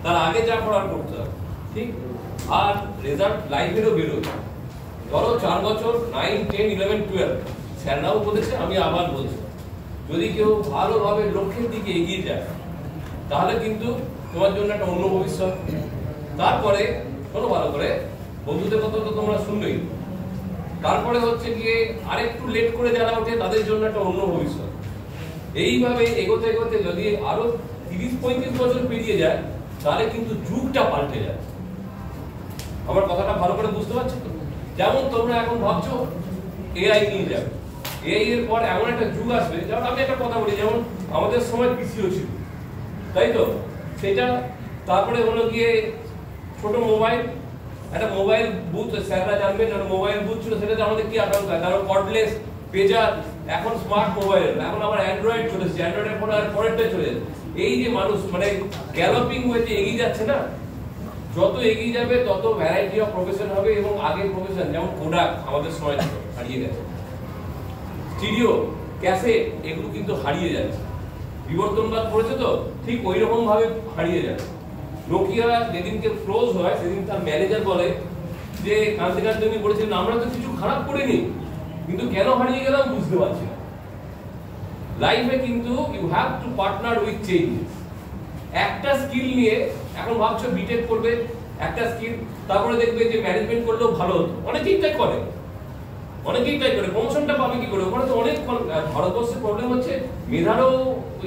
তার আগে যা করার করতে হবে, ঠিক? আর রেজাল্ট লাইফেরও বেরোয়। ধরো 4 বছর 9, 10, 11, 12 স্যাররাও বলেছে, আমি আবার বলছি, যদি কেউ ভালোভাবে লক্ষ্যের দিকে এগিয়ে যায় তাহলে কিন্তু তোমার জন্য একটা অন্য ভবিষ্যৎ। তারপরে শোনো ভালো করে, বন্ধুদের কথা তো তোমরা শুনবেই। তারপরে হচ্ছে গিয়ে আরেকটু লেট করে যারা ওঠে তাদের জন্য একটা অন্য ভবিষ্যৎ। এইভাবে এগোতে এগোতে যদি আরো 30-35 বছর পেরিয়ে যায় তাহলে কিন্তু যুগটা পাল্টে যায়। আমার কথাটা ভালো করে বুঝতে পারছো তো? যেমন তোমরা এখন ভাবছো এআই নিয়ে যাবে, এআই এর পর এমন একটা যুগ আসবে, যেমন আমি একটা কথা বলি, যেমন আমাদের সময় পিসিও ছিল, তাই তো? সেটা তারপরে হলো গিয়ে ছোট মোবাইল, একটা মোবাইল বুথ, স্যাররা জানবেন একটা মোবাইল বুথ ছিল, সেটাতে আমাদের কি আকাঙ্ক্ষা, তারপর কর্ডলেস, পেজার, এখন স্মার্ট মোবাইল, এখন আবার অ্যান্ড্রয়েড চলে এসেছে, অ্যান্ড্রয়েডের পর আর পরেরটা চলে যাচ্ছে। এই যে মানুষ মানে গ্যালোপিং ওয়েতে এগিয়ে যাচ্ছে না, যত এগিয়ে যাবে তত ভ্যারাইটি অফ প্রফেশন হবে। এবং আগের প্রফেশন যেমন কোডাক আমাদের সময় ছিল, হারিয়ে গেছে। স্টিরিও, ক্যাসেট, এগুলো কিন্তু হারিয়ে যাচ্ছে। বিবর্তনবাদ পড়েছে তো, ঠিক ওই রকম ভাবে হারিয়ে যাচ্ছে। নোকিয়া যেদিনকে ক্লোজ হয় সেদিন তার ম্যানেজার বলে যে কাঁদতে কাঁদতে উনি বলেছিলেন, আমরা তো কিছু খারাপ করিনি, কিন্তু কেন হারিয়ে গেলাম বুঝতে পারছি না। লাইফে কিন্তু you have to partner with changes. একটা স্কিল নিয়ে এখন ভাবছো বিটেক করবে, একটা স্কিল, তারপরে দেখবে যে ম্যানেজমেন্ট করলেও ভালো হতো। অনেকেই তাই করে, প্রমোশনটা পাবে কি করে? ওখানে তো অনেক, ভারতবর্ষের প্রবলেম হচ্ছে মেধারও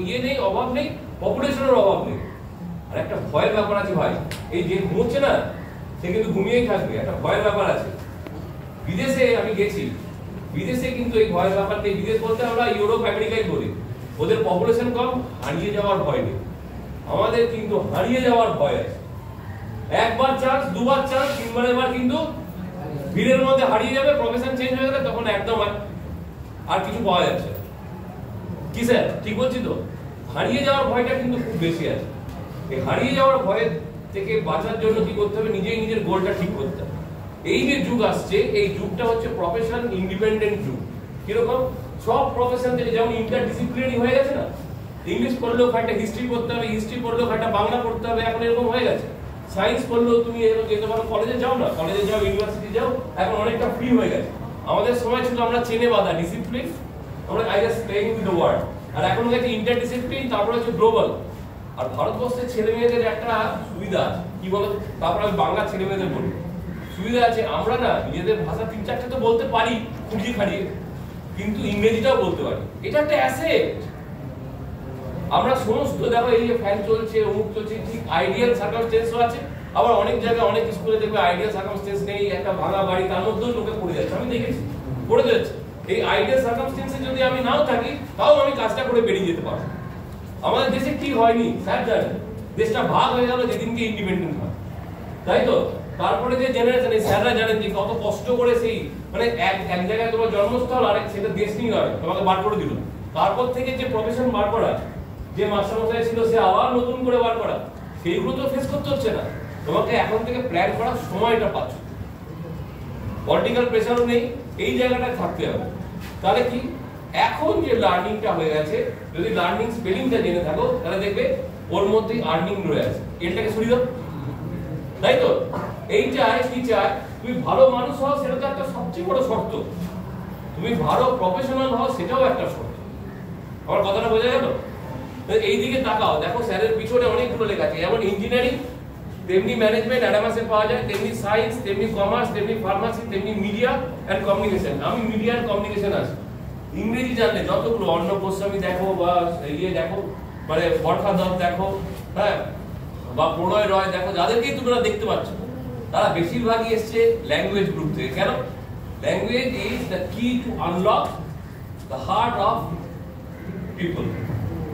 ইয়ে নেই, অভাব নেই, পপুলেশনের অভাব নেই। আর একটা ভয়ের ব্যাপার আছে ভাই, এই যে ঘুমোচ্ছে না সে কিন্তু ঘুমিয়েই থাকবে, একটা ভয়ের ব্যাপার আছে। বিদেশে আমি গেছি, বিদেশে কিন্তু এই ভয়ের ব্যাপার নেই। বিদেশ বলতে আমরা ইউরোপ আমেরিকাই বলি, ওদের পপুলেশন কম, হারিয়ে যাওয়ার ভয় নেই। আমাদের কিন্তু হারিয়ে যাওয়ার ভয় আছে। একবার চান্স, দুবার চান্স, তিনবারের বার কিন্তু ভিড়ের মধ্যে হারিয়ে যাবে। প্রফেশন চেঞ্জ হয়ে গেলে তখন একদম আর কিছু পাওয়া যাচ্ছে না। কি স্যার ঠিক বলছি তো? হারিয়ে যাওয়ার ভয়টা কিন্তু খুব বেশি আছে। এই হারিয়ে যাওয়ার ভয় থেকে বাঁচার জন্য কি করতে হবে? নিজেই নিজের গোলটা ঠিক করতে হবে। এই যে যুগ আসছে, এই যুগটা হচ্ছে প্রফেশন ইন্ডিপেন্ডেন্ট যুগ। কিরকম? সব প্রফেশন থেকে যেমন ইন্টারডিসিপ্লিনারি হয়ে গেছে না, ইংলিশ পড়লেও খানিকটা হিস্ট্রি পড়তে হবে, হিস্ট্রি পড়লেও খানিকটা বাংলা পড়তে হবে, এখন এরকম হয়ে গেছে। সায়েন্স পড়লেও তুমি এরকম যেতে পারো, কলেজে যাও না, কলেজে যাও, ইউনিভার্সিটি যাও, এখন অনেকটা ফ্রি হয়ে গেছে। আমাদের সময় ছিল আমরা চেনে বাঁধা ডিসিপ্লিন, আমরা I just playing with the world. আর এখন হচ্ছে ইন্টারডিসিপ্লিন, তারপরে হচ্ছে গ্লোবাল। আর ভারতবর্ষের ছেলে মেয়েদের একটা সুবিধা আছে, কি বলো? তারপরে আমি বাংলা ছেলে মেয়েদের বলি, সুবিধা আছে আমরা না নিজেদের ভাষা 3-4টে তো বলতে পারি খুঁড়িয়ে খাড়িয়ে, কিন্তু ইংরেজিটাও বলতে পারি। এটা একটা অ্যাসেট। আমরা সমস্ত দেখো এই যে ফ্যান চলছে, অমুক চলছে, ঠিক আইডিয়াল সার্কামস্টেন্সও আছে। আবার অনেক জায়গায় অনেক স্কুলে দেখবে আইডিয়াল সার্কামস্টেন্স নেই, একটা ভাঙা বাড়ি, তার মধ্যেও লোকে পড়ে যাচ্ছে, আমি দেখেছি পড়ে যাচ্ছে। এই আইডিয়াল সার্কামস্টেন্সে যদি আমি নাও থাকি তাও আমি কাজটা করে বেরিয়ে যেতে পারবো। আমাদের দেশে কি হয়নি স্যার জানেন, দেশটা ভাগ হয়ে গেল যেদিনকে ইন্ডিপেন্ডেন্ট হয়, তাই তো? তারপরে যে জেনারেশন, এই স্যাররা জানেন যে কত কষ্ট করে সেই মানে এক জায়গায় তোমার জন্মস্থল, আর সেটা দেশ নিয়ে হয়, তোমাকে বার করে দিল। তারপর থেকে যে প্রফেশন বার করা, যে মাস্টারমশাই ছিল সে আবার নতুন করে বার করা, সেইগুলো তো ফেস করতে হচ্ছে না। তোমাকে এখন থেকে প্ল্যান করার সময়টা পাচ্ছ, পলিটিক্যাল প্রেসারও নেই, এই জায়গাটায় থাকতে হবে। তাহলে কি এখন যে লার্নিংটা হয়ে গেছে, যদি লার্নিং স্পেলিংটা জেনে থাকো তাহলে দেখবে ওর মধ্যেই আর্নিং রয়ে আছে। এটাকে সরিয়ে দাও, তাই তো? এইটাই কি চাই, তুমি ভালো মানুষ হও, সেটা তো একটা সবচেয়ে বড় শর্ত। তুমি ভালো প্রফেশনাল হও, সেটাও একটা শর্ত। আমার কথাটা বোঝা গেল? এই দিকে তাকাও, দেখো স্যারের পিছনে অনেকগুলো লেখা আছে, যেমন ইঞ্জিনিয়ারিং, তেমনি ম্যানেজমেন্ট অ্যাডামাসে পাওয়া যায়, তেমনি সায়েন্স, তেমনি কমার্স, তেমনি ফার্মাসি, তেমনি মিডিয়া এন্ড কমিউনিকেশন। আমি মিডিয়া এন্ড কমিউনিকেশন আছি। ইংরেজি জানলে যতগুলো, অন্ন গোস্বামী দেখো বা ইয়ে দেখো, মানে বরখা দত্ত দেখো, হ্যাঁ, বা প্রণয় রয় দেখো, যাদেরকেই তোমরা দেখতে পাচ্ছ তারা বেশিরভাগই এসছে ল্যাঙ্গুয়েজ গ্রুপ থেকে। কেন? ল্যাঙ্গুয়েজ ইজ দ্য কি two unlock the heart of people,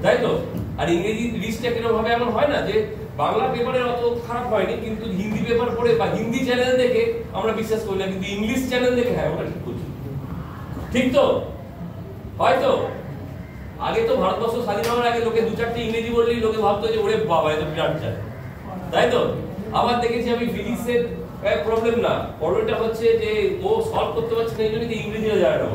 তাই তো? আর ইংরেজি লিস্টটা কিরকম ভাবে এমন হয় না যে বাংলা পেপারে অত খারাপ হয়নি, কিন্তু হিন্দি পেপার পড়ে বা হিন্দি চ্যানেল দেখে আমরা বিশ্বাস করি না, কিন্তু ইংলিশ চ্যানেল দেখে হ্যাঁ ওটা ঠিক বলছি, ঠিক তো? হয়তো আগে তো ভারতবর্ষ স্বাধীন হওয়ার আগে লোকে 2-4টে ইংরেজি বললেই লোকে ভাবতো যে ওরে বাবা এত বিরাট চায়, তাই তো? আবার দেখেছি আমি ফিজিক্সের প্রবলেম না, প্রবলেমটা হচ্ছে যে ও সলভ করতে পারছে না, এই জন্য ইংরেজিও জানে না।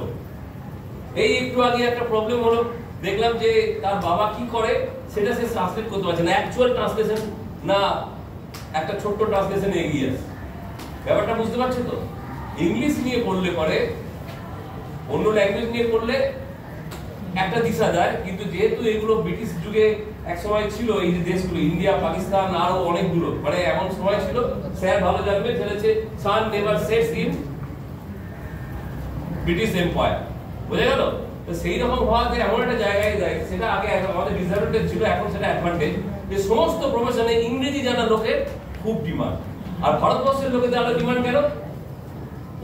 এই একটু আগে একটা প্রবলেম হলো, দেখলাম যে তার বাবা কি করে সেটা সে ট্রান্সলেট করতে পারছে না, অ্যাকচুয়াল ট্রান্সলেশন না একটা ছোট্ট ট্রান্সলেশনে এগিয়ে আছে? ব্যাপারটা বুঝতে পারছো তো? ইংলিশ নিয়ে পড়লে পরে অন্য ল্যাঙ্গুয়েজ নিয়ে পড়লে একটা দিশা যায়, কিন্তু যেহেতু এগুলো ব্রিটিশ যুগে এক সময় ছিল, এই যে দেশগুলো ইন্ডিয়া, পাকিস্তান, আরো অনেকগুলো, মানে এমন সময় ছিল, স্যার ভালো জানবে, ছেলেছে sun never sets in British empire, বুঝে গেল? তো সেই রকম হওয়াতে এমন একটা জায়গায় যায়, সেটা আগে আমাদের ডিসঅ্যাডভান্টেজ ছিল, এখন সেটা অ্যাডভান্টেজ, যে সমস্ত প্রফেশনে ইংরেজি জানা লোকের খুব ডিমান্ড। আর ভারতবর্ষের লোকেদের আরো ডিমান্ড কেন?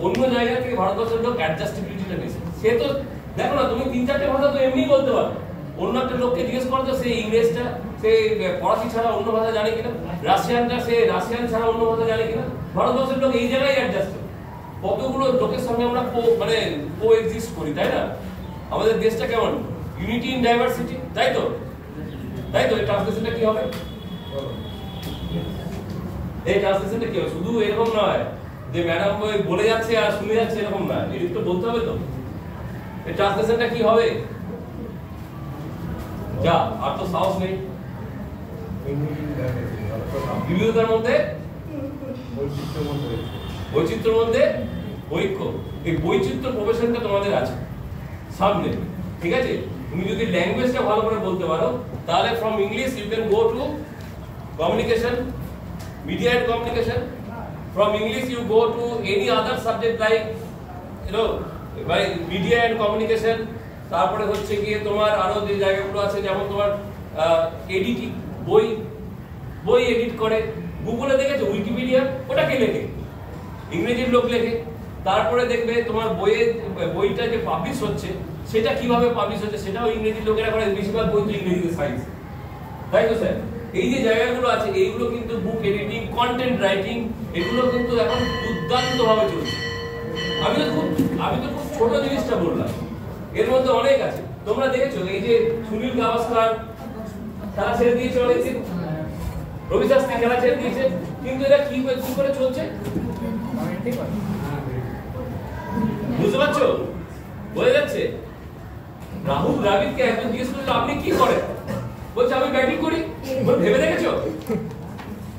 অন্য জায়গা থেকে ভারতবর্ষের লোক অ্যাডজাস্টেবিলিটিটা বেশি। সে তো দেখো না, তুমি 3-4টে ভাষা তো এমনি বলতে পারো, অন্য একটা লোককে জিজ্ঞেস করো তো সে ইংরেজটা, সে ফরাসি ছাড়া অন্য ভাষা জানে কিনা, রাশিয়ানটা সে রাশিয়ান ছাড়া অন্য ভাষা জানে কিনা। ভারতবর্ষের লোক এই জায়গায় অ্যাডজাস্ট, কতগুলো লোকের সঙ্গে আমরা মানে কো এক্সিস্ট করি, তাই না? আমাদের দেশটা কেমন, ইউনিটি ইন ডাইভার্সিটি, তাই তো? তাই তো? এই ট্রান্সলেশনটা কি হবে? এই ট্রান্সলেশনটা কি হবে? শুধু এরকম নয় যে ম্যাডাম বলে যাচ্ছে আর শুনে যাচ্ছে, এরকম না, এদিক তো বলতে হবে তো। এই ট্রান্সলেশনটা কি হবে? যা আর তো সাহস নেই। বিবিধতার মধ্যে বৈচিত্র্যের মধ্যে ঐক্য। এই বৈচিত্র্য প্রফেশনটা তোমাদের আছে সামনে, ঠিক আছে? তুমি যদি ল্যাঙ্গুয়েজটা ভালো করে বলতে পারো, তাহলে from English you can go to communication, media and communication. From English you go to any other subject like by media and communication. তারপরে হচ্ছে গিয়ে তোমার আরো যে জায়গাগুলো আছে, যেমন তোমার এডিটিং, বই এডিট করে, গুগলে দেখেছো উইকিপিডিয়া, ওটা কে লেখে? ইংরেজির লোক লেখে। তারপরে দেখবে তোমার বইটা যে পাবলিশ হচ্ছে, সেটা কিভাবে পাবলিশ হচ্ছে সেটাও ইংরেজি লোকেরা করে, বেশিরভাগ বই তো ইংরেজিতে সাইন্স, তাই তো স্যার? এই যে জায়গাগুলো আছে, এইগুলো কিন্তু বুক এডিটিং, কন্টেন্ট রাইটিং, এগুলো কিন্তু এখন দুর্দান্ত ভাবে চলছে। আমি তো খুব ছোট জিনিসটা বললাম, এর মধ্যে অনেক আছে। তোমরা দেখেছো এই যে সুনীল গাভাস্কার খেলা ছেড়ে দিয়েছে অনেকদিন, রবি শাস্ত্রী খেলা ছেড়ে দিয়েছে, কিন্তু এরা কি করে চলছে বুঝতে পারছো? বোঝা যাচ্ছে? রাহুল দ্রাবিড়কে একজন জিজ্ঞেস করলো আপনি কি করেন, বলছে আমি ব্যাটিং করি। ভেবে দেখেছো?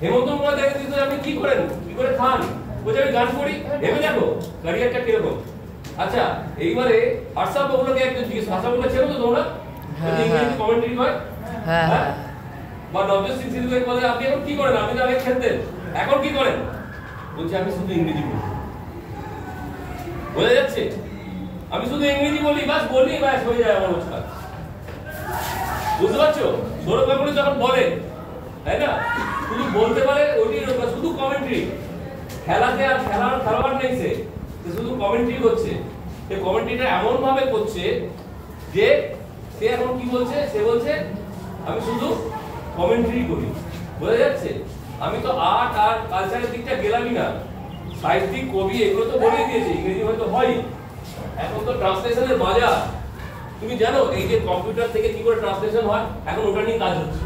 হেমন্ত মুখোপাধ্যায় জিজ্ঞেস করলো আপনি কি করেন, কি করে খান, বলছে আমি গান করি। ভেবে দেখো ক্যারিয়ারটা কিরকম। আচ্ছা, এইবারে হর্ষা বগুলাকে একজন জিজ্ঞেস, হর্ষা বগুলা ছিল তো তোমরা, ইংরেজি কমেন্ট্রি হয়, হ্যাঁ, বা নবজোৎ সিং সিদ্ধুকে বলে আপনি এখন কি করেন, আপনি তো আগে খেলতেন, এখন কি করেন, বলছে আমি শুধু ইংরেজি বলি। বোঝা যাচ্ছে? আমি শুধু ইংরেজি বলি, বাস বলি, বাস হয়ে যায় আমার কাজ। বুঝতে পারছো? সৌরভ গাঙ্গুলি যখন বলে, তাই না, শুধু বলতে পারে, ওইটাই শুধু কমেন্ট্রি, খেলাতে আর খেলোয়াড় নেই, সে শুধু কমেন্ট্রি করছে। সে কমেন্ট্রিটা এমন ভাবে করছে যে সে এখন কি বলছে, সে বলছে আমি শুধু কমেন্ট্রি করি। বোঝা যাচ্ছে? আমি তো আর্ট আর কালচারের দিকটা গেলামই না, সাহিত্যিক, কবি, এগুলো তো বলেই দিয়েছে, ইংরেজি হয়তো হয়। এখন তো ট্রান্সলেশনের বাজার, তুমি জানো এই যে কম্পিউটার থেকে কি করে ট্রান্সলেশন হয়, এখন ওটা নিয়ে কাজ হচ্ছে।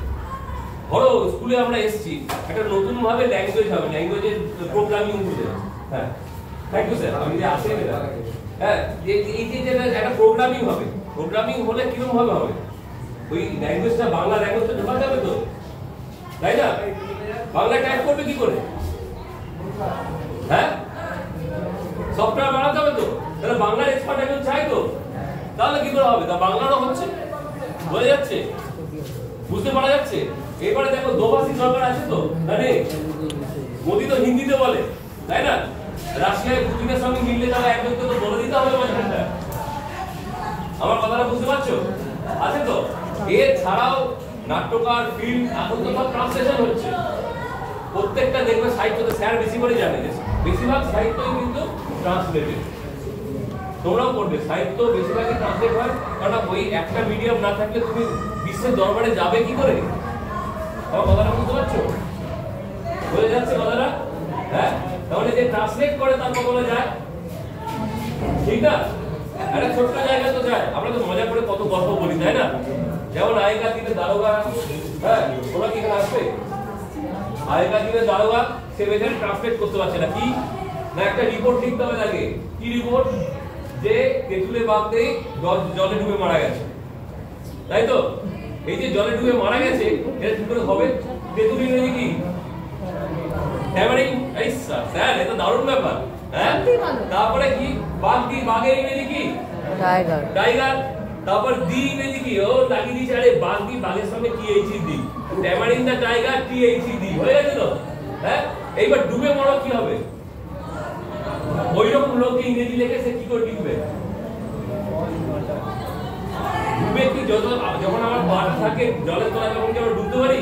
ধরো স্কুলে আমরা এসেছি, একটা নতুন ভাবে ল্যাঙ্গুয়েজ হবে, ল্যাঙ্গুয়েজের প্রোগ্রামিং বুঝে। হ্যাঁ, থ্যাংক ইউ স্যার। আমি যে আসে হ্যাঁ, এই যে একটা প্রোগ্রামিং হবে, প্রোগ্রামিং হলে কিরকম ভাবে হবে, ওই ল্যাঙ্গুয়েজটা বাংলা ল্যাঙ্গুয়েজটা ঢোকা যাবে তো, তাই না? বাংলা টাইপ করবে কি করে? হ্যাঁ, সফটওয়্যার বানাতে হবে তো, তাহলে বাংলার এক্সপার্ট একজন চাই তো, তাহলে কি করে হবে? তা বাংলারও হচ্ছে। বোঝা যাচ্ছে? বুঝতে পারা যাচ্ছে? এবারে দেখো দোভাষী সরকার আছে তো, মানে মোদি তো হিন্দিতে বলে, তাই না? রাশিয়ায় পুতিনের সঙ্গে মিললে যাবে একজনকে তো বলে দিতে হবে মাঝখানটা। আমার কথাটা বুঝতে পারছো? আছে তো? এর ছাড়াও নাট্যকার, ফিল্ম, এখন তো সব ট্রান্সলেশন হচ্ছে। প্রত্যেকটা দেখবে সাহিত্যতে স্যার বেশি করে জানে, বেশিরভাগ সাহিত্যই কিন্তু ট্রান্সলেটেড। তোমরাও পড়বে, সাহিত্য বেশিরভাগই ট্রান্সলেট হয়, কারণ ওই একটা মিডিয়াম না থাকলে তুমি বিশ্বের দরবারে যাবে কি করে? আমার কথাটা বুঝতে পারছো? বোঝা যাচ্ছে কথাটা? হ্যাঁ, তাহলে যে ট্রান্সলেট করে তার বলা যায়, ঠিক না? একটা ছোট্ট জায়গা তো যায়, আমরা তো মজা করে কত গল্প বলি, তাই না? যেমন আগেকার দিনে দারোগা, হ্যাঁ, ওরা কি এখানে আসবে? আগেকার দিনে দারোগা সে বেচারে ট্রান্সলেট করতে পারছে না, কি না একটা রিপোর্ট লিখতে হবে তাকে। কি রিপোর্ট? যে তেঁতুলে বাগদে জলে ডুবে মারা গেছে, তাই তো? এই যে জলে ডুবে মারা গেছে, এটা কি করে হবে? তেঁতুল ইংরেজি কি? ট্যামারিন। এই স্যার এটা দারুণ ব্যাপার। হ্যাঁ, তারপরে কি? বাঘ বাঘের ইংরেজি কি? টাইগার। টাইগার। তারপর দি ইংরেজি কি? ও লাগিয়ে দিয়েছে, আরে বাঘের সঙ্গে টিএইচই দি, ট্যামারিন দা টাইগার টিএইচই দি, হয়ে গেছে তো? হ্যাঁ, এইবার ডুবে মরো কি হবে? ওই রকম লোককে ইংরেজি লিখে সে কি করে লিখবে? ডুবে কি যখন আমার পাট থাকে জলের তলায় তখন কি আমরা ডুবতে পারি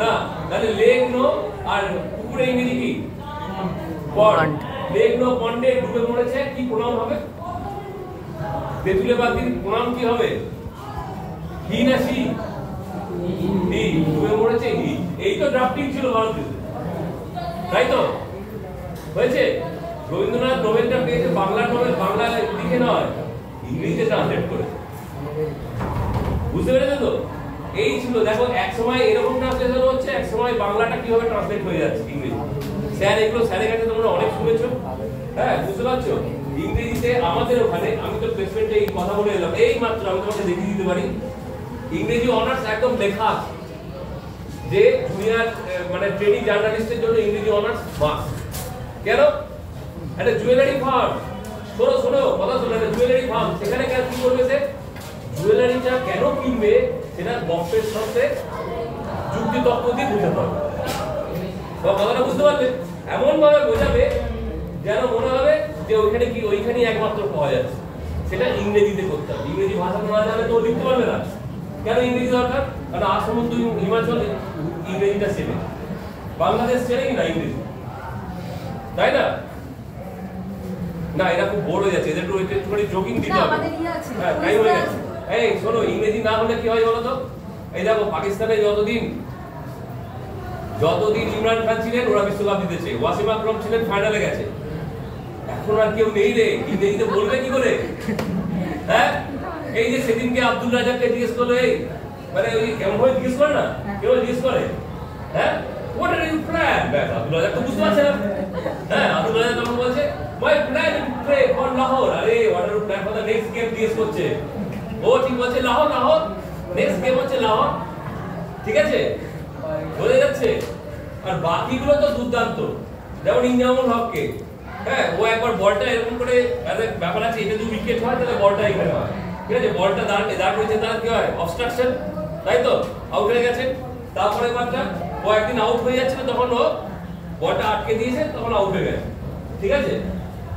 না? তাহলে লেক নো আর পুকুরে ইংরেজি কি? পন্ড। লেক নো পন্ডে ডুবে মরেছে, কি প্রণাম হবে? তেঁতুলে বাগদির প্রণাম কি হবে? হি না সি? হি। ডুবে মরেছে হি। এই তো ড্রাফটিং ছিল ভারতে, তাই তো? হয়েছে? রবীন্দ্রনাথ নোবেলটা পেয়েছে বাংলা নোবেল, বাংলা লিখে নয়, ইংরেজিতে ট্রান্সলেট করে। বুঝতে পেরেছো তো? এই ছিল, দেখো এক সময় এরকম ট্রান্সলেশন হচ্ছে, এক সময় বাংলাটা কিভাবে ট্রান্সলেট হয়ে যাচ্ছে ইংরেজি। স্যার এগুলো স্যারের কাছে তোমরা অনেক শুনেছো। হ্যাঁ, বুঝতে পারছো? ইংরেজিতে আমাদের ওখানে, আমি তো প্লেসমেন্টে এই কথা বলে এলাম, এই মাত্র আমি তোমাকে দেখিয়ে দিতে পারি, ইংরেজি অনার্স একদম লেখা যে জুনিয়র মানে ট্রেনিং জার্নালিস্টের জন্য ইংরেজি অনার্স মাস্ট। কেন? একটা জুয়েলারি ফার্ম, শোনো কথা শোনো, একটা জুয়েলারি ফার্ম, সেখানে কেন কি করবে? সে জুয়েলারিটা কেন কিনবে সেটা বক্সের সাথে যুক্তি তর্ক দিয়ে বুঝতে পারবে। কথাটা বুঝতে পারবে? এমন ভাবে বোঝাবে যেন মনে হবে যে ওইখানে কি, ওইখানেই একমাত্র পাওয়া যাচ্ছে। সেটা ইংরেজিতে করতে হবে। ইংরেজি ভাষা না জানলে তো লিখতে পারবে না। কেন ইংরেজি দরকার? কারণ আসমুদ্র হিমাচল ইংরেজিটা ছেড়ে, বাংলাদেশ ছেড়ে কি না ইংরেজি, তাই না? না, এরা খুব বোর হয়ে যাচ্ছে, এদের একটু জোকিং দিতে হবে। হ্যাঁ, টাইম হয়ে গেছে। এই শোনো, ইংরেজি না হলে কি হয় বলো তো? এই দেখো, পাকিস্তানে যতদিন ইমরান খান ছিলেন ওরা বিশ্বকাপ জিতেছে, ওয়াসিম আকরম ছিলেন ফাইনালে গেছে। এখন আর কেউ নেই রে, ইংরেজিতে বলবে কি করে? হ্যাঁ, এই যে সেদিনকে আব্দুল রাজাককে জিজ্ঞেস করলো, এই মানে ওই কেমন ভাবে জিজ্ঞেস করে না, কেউ জিজ্ঞেস করে, হ্যাঁ হোয়াট আর ইউ প্ল্যান? ব্যাস, আব্দুল রাজাক তো বুঝতে পারছে না। হ্যাঁ, আব্দুল রাজাক তখন বলছে my plan to play for Lahore. আরে what are you plan for the next game জিজ্ঞেস করছে। ও ঠিক বলছে লাহোর, নেক্সট গেম হচ্ছে লাহোর। ঠিক আছে, বোঝা যাচ্ছে? আর বাকিগুলো তো দুর্দান্ত, যেমন ইনজামুল হককে, হ্যাঁ, ও একবার বলটা এরকম করে, ব্যাপার আছে, এটা যদি উইকেট হয় তাহলে বলটা এখানে হয়, ঠিক আছে? বলটা দাঁড় হয়েছে, তার কি হয়? অবস্ট্রাকশন, তাই তো? আউট হয়ে গেছে। তারপরে বারটা ও একদিন আউট হয়ে যাচ্ছিল, তখন ও বলটা আটকে দিয়েছে, তখন আউট হয়ে গেছে, ঠিক আছে?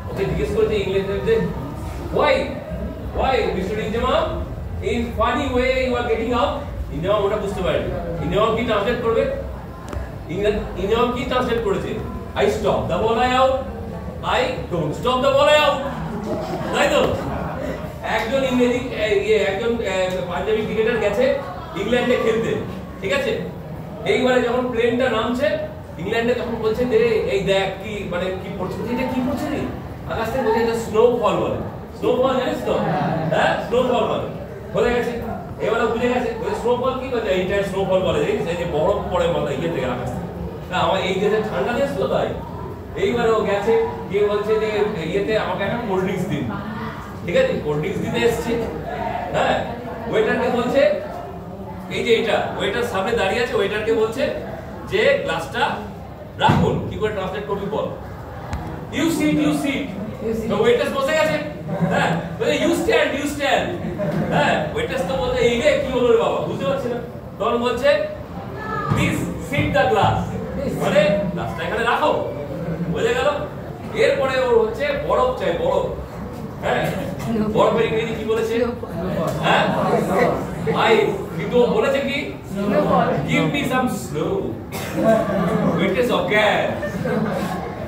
ওকে জিজ্ঞেস করেছে ইংলিশে, why mister Inzamam, in funny way you are getting out. Inzamam ওটা বুঝতে পারেনি। ইনজামাম কি ট্রান্সলেট করবে? ইনজামাম কি ট্রান্সলেট করেছে? I stop the ball I out, I don't stop the ball I out, তাই তো? একজন একজন পাঞ্জাবি ক্রিকেটার গেছে ইংল্যান্ডে খেলতে, ঠিক আছে? এইবারে যখন প্লেনটা নামছে ইংল্যান্ডে, তখন বলছে যে এই দেখ কি মানে কি পড়ছে, এটা কি পড়ছে রে? আকাশ থেকে বলছে এটা স্নোফল বলে। স্নোফল জানিস তো? হ্যাঁ, স্নোফল বলে। বলে গেছে, এবারে বুঝে গেছে স্নোফল কি বলে, এইটা স্নোফল বলে, জানিস? এই যে বরফ পড়ে মাথায় ইয়ে থেকে আকাশ থেকে। না, আমার এই দেশে ঠান্ডা দেশ তো, তাই এইবারে ও গেছে, গিয়ে বলছে যে ইয়েতে আমাকে একটা কোল্ড ড্রিঙ্কস দিন, ঠিক আছে? কোল্ড ড্রিঙ্কস দিতে এসছে, হ্যাঁ, ওয়েটারকে বলছে, এই যে এটা ওয়েটার সামনে দাঁড়িয়ে আছে, ওয়েটারকে বলছে যে গ্লাসটা রাখুন। কি করে ট্রান্সলেট করবি বল? ইউ সিট তো ওয়েটার বসে গেছে, হ্যাঁ, বলে ইউ স্ট্যান্ড, হ্যাঁ, ওয়েটার তো বলছে এই রে কি হলো রে বাবা, বুঝতে পারছি না। তখন বলছে প্লিজ সিট দ্য গ্লাস, মানে গ্লাসটা এখানে রাখো, বুঝে গেল? এরপরে ওর হচ্ছে বরফ চাই, বরফ। হ্যাঁ, বরফের ইংরেজি কি বলেছে? হ্যাঁ, কিন্তু বলেছে কি? Give me some snow. Waiter অজ্ঞান,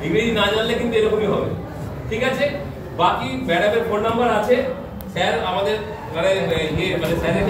ইংরেজি না জানলে কিন্তু এরকমই হবে, ঠিক আছে? বাকি ম্যাডামের ফোন নাম্বার আছে, স্যার আমাদের মানে স্যারের